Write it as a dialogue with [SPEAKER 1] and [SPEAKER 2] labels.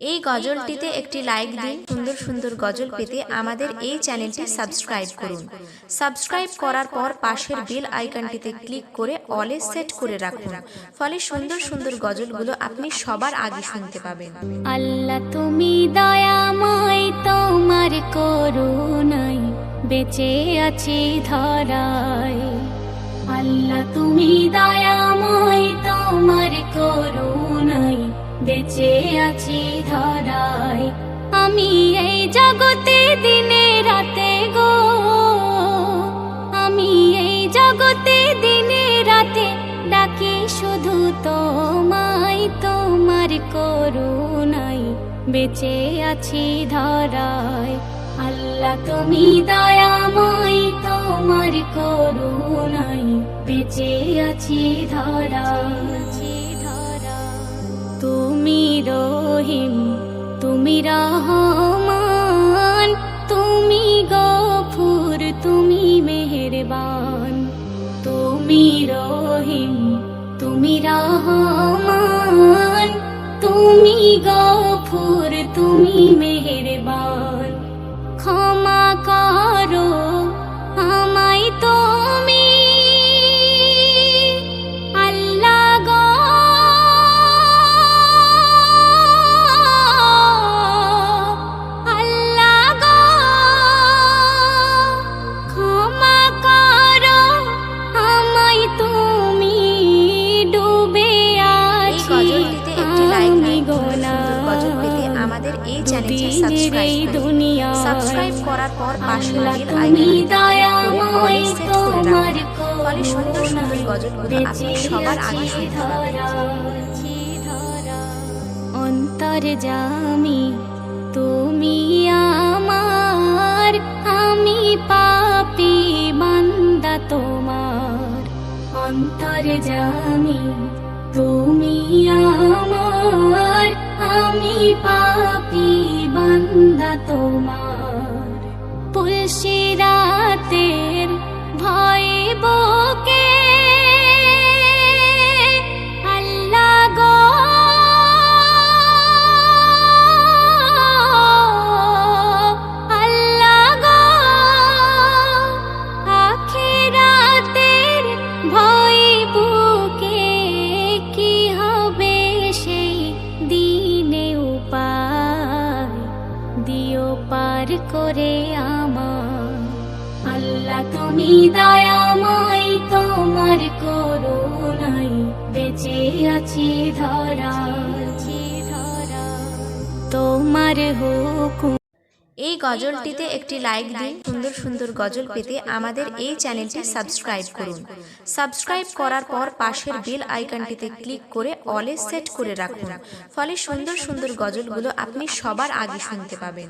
[SPEAKER 1] এই গজলটিতে একটি লাইক দিন। সুন্দর সুন্দর গজল পেতে আমাদের এই চ্যানেলটি সাবস্ক্রাইব করুন। সাবস্ক্রাইব করার পর পাশের বেল আইকনটিতে ক্লিক করে অলে সেট করে রাখুন, ফলে সুন্দর সুন্দর গজলগুলো আপনি সবার আগে শুনতে পাবেন।
[SPEAKER 2] আল্লাহ তুমি দয়াময়, তোমার করুণায় বেঁচে আছি ধরায়। আল্লাহ তুমি দয়াময়, তোমার করুণায় বেঁচে আছি ধরায়। আমি এই জগতে দিনে রাতে গো, আমি এই জগতে দিনে রাতে ডাকি শুধু তোমায়, তোমার করুণায় বেঁচে আছি ধরায়। আল্লাহ তুমি দয়াময়, তোমার করুণায় বেঁচে আছি ধরায়। তুমি রহিম, তুমি রহমান, তুমি গফুর, তুমি মেহেরবান। তুমি রহিম, তুমি রহমান, তুমি গফুর, তুমি মেহেরবান। ক্ষমা করো আমায় তুমি আল্লাহ গো, আল্লাহ গো। ক্ষমা করো আমায় তুমি, ডুবে আছি আমি গোনায়।
[SPEAKER 1] আমাদের এই চ্যানেলটি সাবস্ক্রাইব করার পর পাশের বেল আইকনটিতে ফলে সুন্দর সুন্দর গজলগুলো আপনি সবার আগে শুনতে পাবেন।
[SPEAKER 2] অন্তর্যামী তুমি আমার, আমি পাপী বান্দা তোমার। অন্তর্যামী তুমি আমার, আমি পাপী বান্দা তোমার। পুলসিরাতের ভয়ে বুকে আল্লাহ গো, আল্লাহ গো। আখিরাতের ভয়ে বুকে কি হবে সেই দিনে উপায় দিও পার করে আমার। আল্লাহ তুমি দয়াময়, তোমার করুণায় বেঁচে আছি ধরায়। তোমার হুকুম।
[SPEAKER 1] এই গজলটিতে একটি লাইক দিন। সুন্দর সুন্দর গজল পেতে আমাদের এই চ্যানেলটি সাবস্ক্রাইব করুন। সাবস্ক্রাইব করার পর পাশের বেল আইকনটিতে ক্লিক করে অলে সেট করে রাখুন, ফলে সুন্দর সুন্দর গজলগুলো আপনি সবার আগে শুনতে পাবেন।